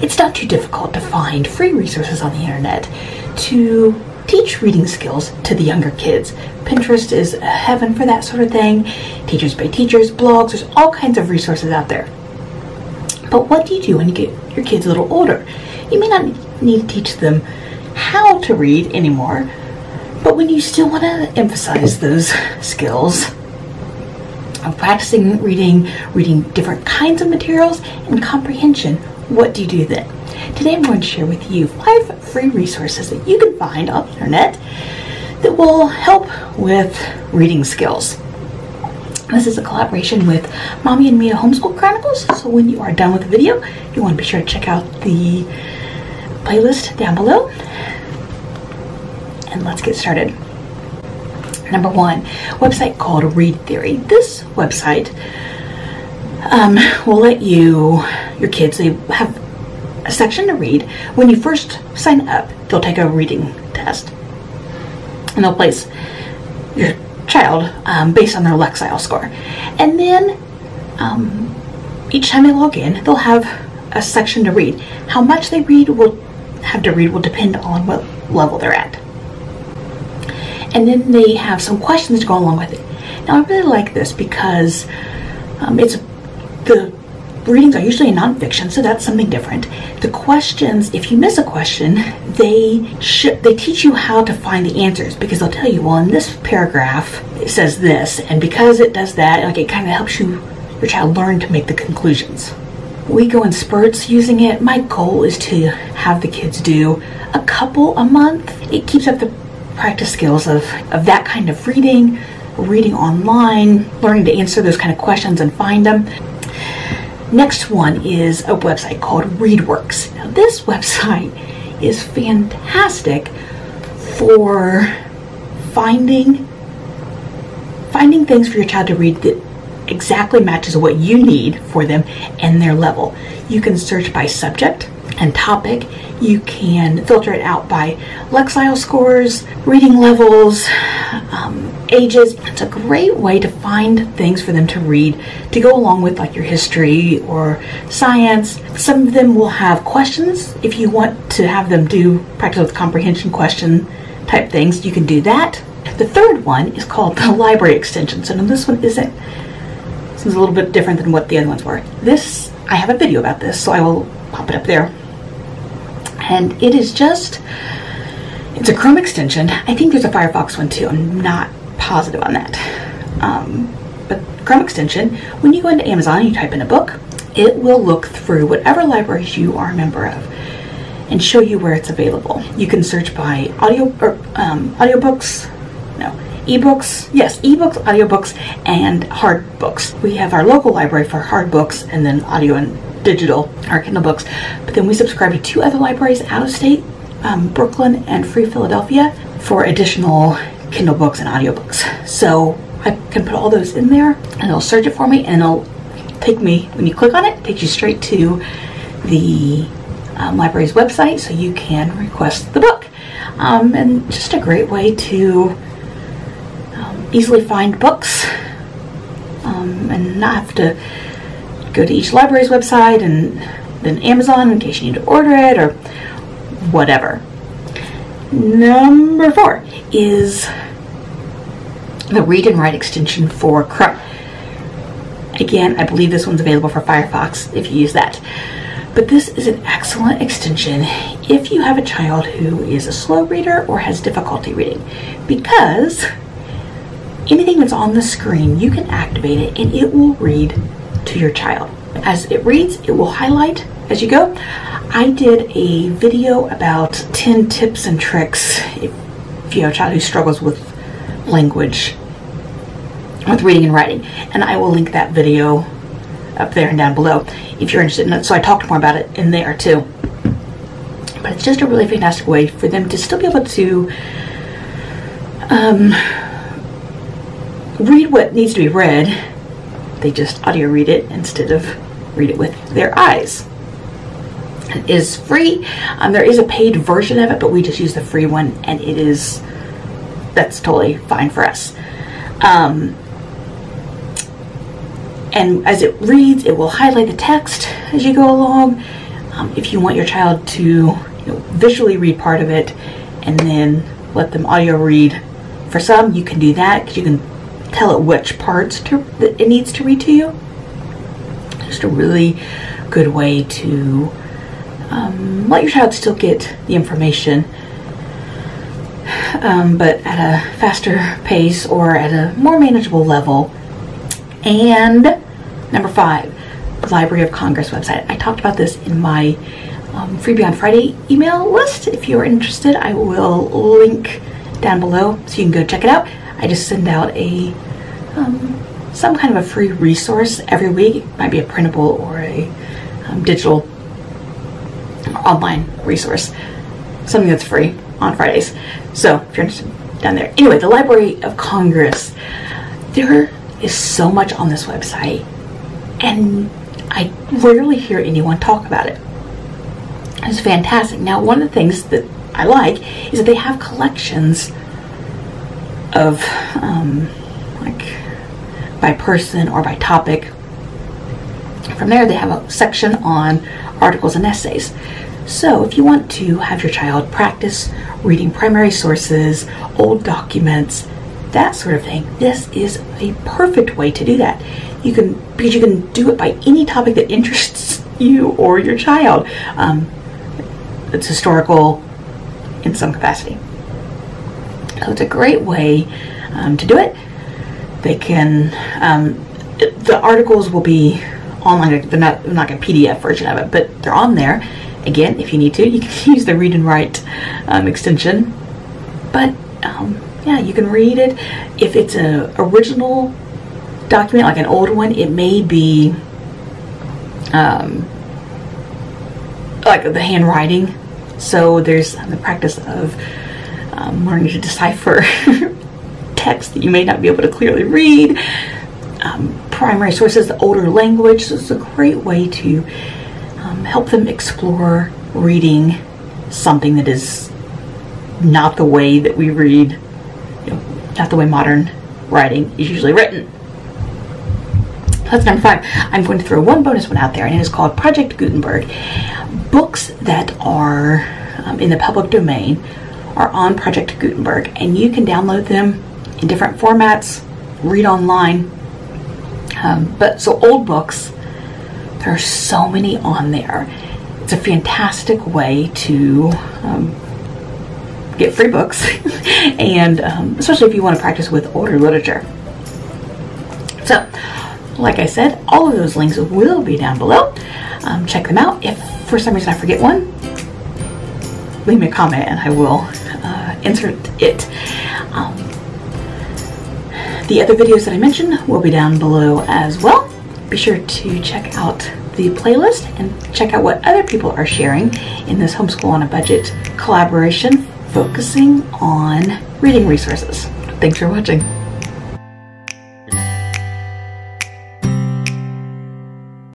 It's not too difficult to find free resources on the internet to teach reading skills to the younger kids. Pinterest is a heaven for that sort of thing. Teachers Pay Teachers, blogs, there's all kinds of resources out there. But what do you do when you get your kids a little older? You may not need to teach them how to read anymore, but when you still want to emphasize those skills of practicing reading different kinds of materials, and comprehension, what do you do then? Today I'm going to share with you 5 free resources that you can find on the internet that will help with reading skills. This is a collaboration with Mommy and Mia Homeschool Chronicles, so when you are done with the video, you want to be sure to check out the playlist down below. And let's get started. Number 1, website called Read Theory. This website will let your kids, they have a section to read. When you first sign up, they'll take a reading test. And they'll place your child based on their Lexile score. And then each time they log in, they'll have a section to read. How much they will depend on what level they're at. And then they have some questions to go along with it. Now I really like this because the readings are usually in nonfiction, so that's something different. The questions, if you miss a question, they teach you how to find the answers, because they'll tell you, well, in this paragraph it says this, and because it does that, like, it kind of helps your child learn to make the conclusions. We go in spurts using it. My goal is to have the kids do a couple a month. It keeps up the practice skills of that kind of reading online, learning to answer those kind of questions and find them. Next one is a website called ReadWorks. Now this website is fantastic for finding things for your child to read that exactly matches what you need for them and their level. You can search by subject and topic. You can filter it out by Lexile scores, reading levels, ages. It's a great way to find things for them to read to go along with, like, your history or science. Some of them will have questions. If you want to have them do practice with comprehension question type things, you can do that. The third one is called the library extension. So now this one's a little bit different than what the other ones were. This, I have a video about this, so I will pop it up there. And it's a Chrome extension. I think there's a Firefox one too. I'm not positive on that. But Chrome extension, when you go into Amazon and you type in a book, it will look through whatever libraries you are a member of and show you where it's available. You can search by ebooks, audiobooks, and hard books. We have our local library for hard books, and then audio and digital, our Kindle books. But then we subscribe to 2 other libraries out of state, Brooklyn and Free Philadelphia, for additional Kindle books and audiobooks. So I can put all those in there, and it'll search it for me, and it'll take me, when you click on it, it takes you straight to the library's website, so you can request the book. And just a great way to easily find books, and not have to go to each library's website and then Amazon in case you need to order it or whatever. Number 4 is the Read and Write extension for Chrome. Again, I believe this one's available for Firefox if you use that. But this is an excellent extension if you have a child who is a slow reader or has difficulty reading, because anything that's on the screen, you can activate it and it will read to your child. As it reads, it will highlight as you go. I did a video about 10 tips and tricks if you have a child who struggles with language, with reading and writing, and I will link that video up there and down below if you're interested in it. So I talked more about it in there too. But it's just a really fantastic way for them to still be able to read what needs to be read. They just audio read it instead of read it with their eyes. It is free. There is a paid version of it, but we just use the free one, and that's totally fine for us. And as it reads, it will highlight the text as you go along. If you want your child to visually read part of it and then let them audio read for some, you can do that, because you can tell it which parts that it needs to read to you. Just a really good way to let your child still get the information, but at a faster pace or at a more manageable level. And number 5, the Library of Congress website. I talked about this in my Freebie on Friday email list. If you're interested, I will link down below so you can go check it out. I just send out some kind of a free resource every week. It might be a printable or a digital or online resource, something that's free on Fridays. So if you're interested, down there. Anyway, the Library of Congress. There is so much on this website, and I rarely hear anyone talk about it. It's fantastic. Now, one of the things that I like is that they have collections of like by person or by topic. From there, they have a section on articles and essays. So if you want to have your child practice reading primary sources, old documents, that sort of thing, this is a perfect way to do that. Because you can do it by any topic that interests you or your child. It's historical in some capacity. So it's a great way to do it. They can, the articles will be online. They're not like a PDF version of it, but they're on there. Again, if you need to, you can use the Read and Write extension. But yeah, you can read it. If it's an original document, like an old one, it may be like the handwriting. So there's the practice of learning to decipher text that you may not be able to clearly read. Primary sources, the older language. So it's a great way to help them explore reading something that is not the way that we read, not the way modern writing is usually written. That's number 5. I'm going to throw one bonus one out there, and it is called Project Gutenberg. Books that are in the public domain are on Project Gutenberg, and you can download them in different formats, read online. But so old books, there are so many on there. It's a fantastic way to get free books, and especially if you want to practice with older literature. So, like I said, all of those links will be down below. Check them out. If for some reason I forget one, leave me a comment and I will insert it. The other videos that I mentioned will be down below as well. Be sure to check out the playlist and check out what other people are sharing in this Homeschool on a Budget collaboration focusing on reading resources. Thanks for watching.